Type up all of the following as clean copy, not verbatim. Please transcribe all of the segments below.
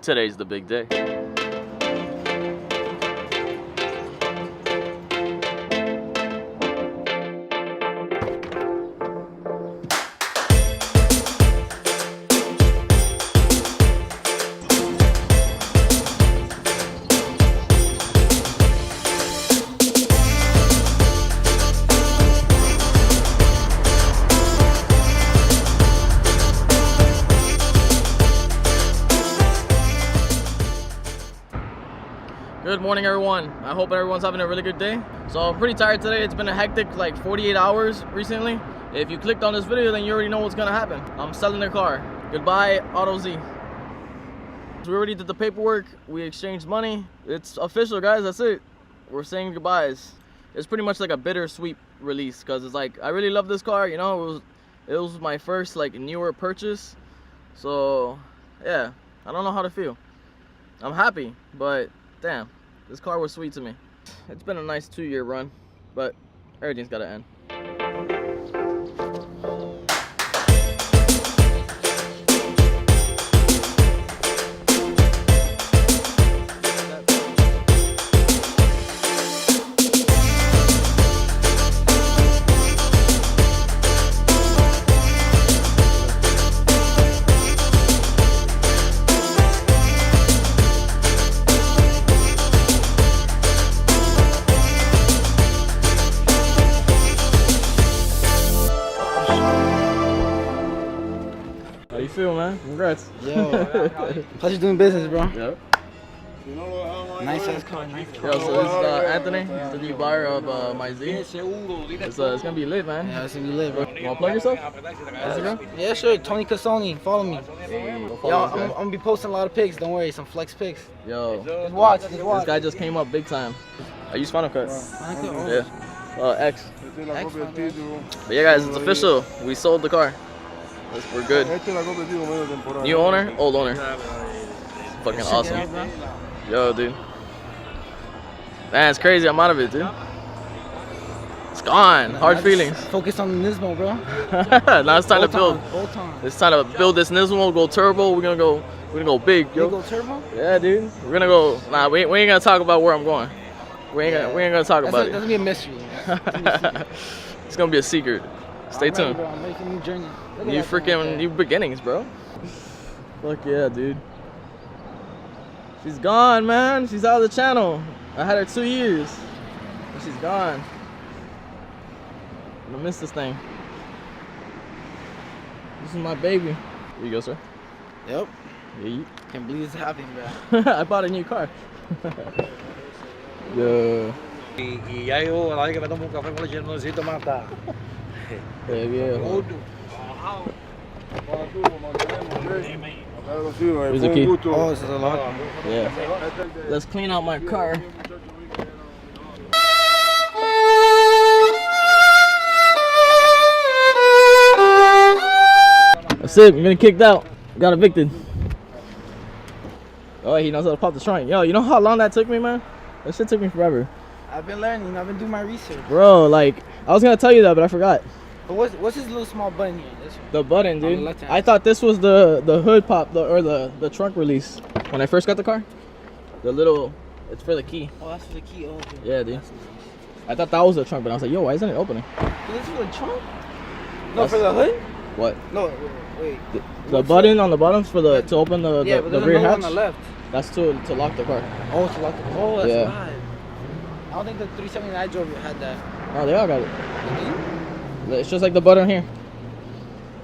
Today's the big day. Good morning, everyone. I hope everyone's having a really good day. So I'm pretty tired today. It's been a hectic like 48 hours recently. If you clicked on this video, then you already know what's gonna happen. I'm selling their car. Goodbye, AutoZ. We already did the paperwork. We exchanged money. It's official, guys. That's it. We're saying goodbyes. It's pretty much like a bittersweet release because it's like I really love this car. You know, it was my first like newer purchase. So yeah, I don't know how to feel. I'm happy, but damn. This car was sweet to me. It's been a nice 2-year run, but everything's gotta end. How you feel, man? Congrats. Yo, pleasure doing business, bro. Yep. Nice ass car, nice car. Yo, so this is Anthony. He's the new buyer of my Z. It's gonna be lit, man. Yeah, it's gonna be lit, bro. You wanna plug yourself? Instagram? Yeah, sure. Tony Cassoni, follow me. Go follow Yo, this guy. I'm gonna be posting a lot of pics. Don't worry, some flex pics. Yo, Just watch, just this watch. guy just came up big time. I use Final Cut. Yeah. Yeah. X. But yeah, guys, it's official. We sold the car. We're good. New owner, old owner. Fucking awesome. Yo, dude. Man, it's crazy. I'm out of it, dude. It's gone. Hard feelings. Focus on the Nismo, bro. Now it's time to build. Bolt-on. It's time to build this Nismo. Go turbo. We're gonna go big, yo. You go turbo? Yeah, dude. We're gonna go. Nah, we ain't gonna talk about where I'm going. We ain't gonna talk about it. That's gonna be a mystery. It's gonna be a secret. Stay tuned. Bro. I'm making a new journey. Look at New that thing right there. new beginnings, bro. Fuck yeah, dude. She's gone, man. She's out of the channel. I had her 2 years. And she's gone. I'm gonna miss this thing. This is my baby. Here you go, sir. Yep. Yeah, Can't believe it's happening, bro. I bought a new car. Yeah. Y ya yo a la vez que me tomo un café con leche no necesito más nada. Yeah, yeah. Here's the key. Oh, this is a lot. Yeah. Let's clean out my car. That's it. I'm getting kicked out. Got evicted. Oh, he knows how to pop the trunk. Yo, you know how long that took me, man? That shit took me forever. I've been learning. I've been doing my research. Bro, like, I was gonna tell you that, but I forgot. But what's this little small button here? This one. The button, On the dude. left-hand I thought this was the hood pop, or the trunk release. When I first got the car, the little, it's for the key. Oh, that's for the key. Oh, okay. Yeah, dude. I thought that was the trunk, but I was like, yo, why isn't it opening? This is for the trunk? No, That's- for the hood? What? No, wait. The button on the bottom's for to open the Yeah, but the there's rear another hatch. on the left. That's to lock the car. Oh, to lock the. Oh, that's Yeah. right. I don't think the 370 I drove had that. Oh, they all got it. Did you? It's just like the button here.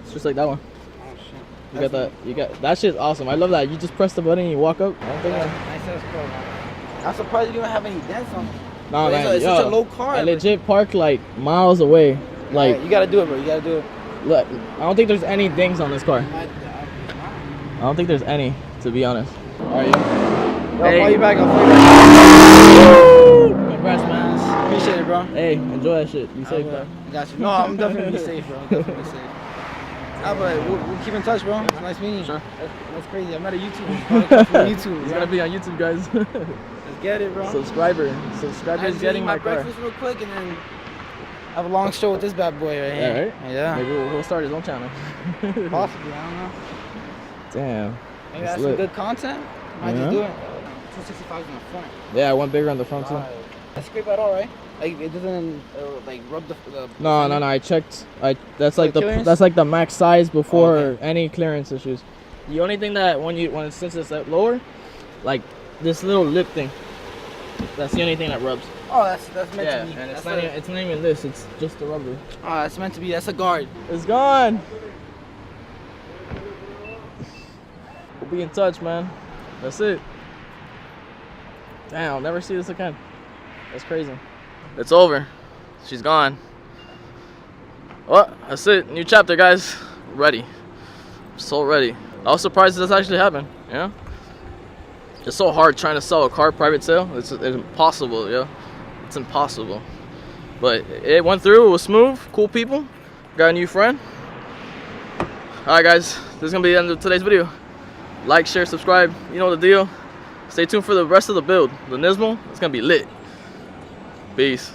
It's just like that one. Oh shit. You got that. You got that shit's awesome. I love that. You just press the button and you walk up. I don't think Nice ass car, man. I'm surprised you don't have any dents on it. No, But man. it's such a low car. I legit parked like miles away. Like, you gotta do it, bro. You gotta do it. look, I don't think there's any dings on this car. I don't think there's any, to be honest. All right, yo. I'll call you back. I'll call you back. Congrats, man. Appreciate it, bro. Hey, enjoy that shit. Be safe, man. Got you. No, I'm definitely safe, bro. I'm definitely safe. Ah, but we'll keep in touch, bro. It's nice meeting you. Sure. That's crazy. I met a YouTuber. From YouTube. It's gonna be on YouTube, guys. Let's get it, bro. Subscriber I is just getting eat my my car. breakfast real quick and then have a long show with this bad boy right Yeah, here. right? Yeah. Maybe we'll start his own channel. Possibly. I don't know. Damn. Maybe It's that's some lit. good content. I just do it. 265 in the front. Yeah, I went bigger on the front too. That's scrape at all, right? Like it doesn't like rub the. No, I checked. That's like The the clearance? that's like the max size before okay. any clearance issues. The only thing that since it's lower, like this little lip thing, that's the only thing that rubs. Oh, that's meant Yeah, to be. and it's That's not even this. It's just the rubber. Oh, that's meant to be. That's a guard. It's gone. We'll be in touch, man. That's it. Damn, I'll never see this again. That's crazy. It's over. She's gone. Well, that's it. New chapter, guys. Ready. So ready. I was surprised this actually happened. Yeah. It's so hard trying to sell a car private sale. It's impossible. Yeah. It's impossible. But it went through. It was smooth. Cool people. Got a new friend. All right, guys. This is gonna be the end of today's video. Like, share, subscribe. You know the deal. Stay tuned for the rest of the build. The Nismo, it's gonna be lit. Peace.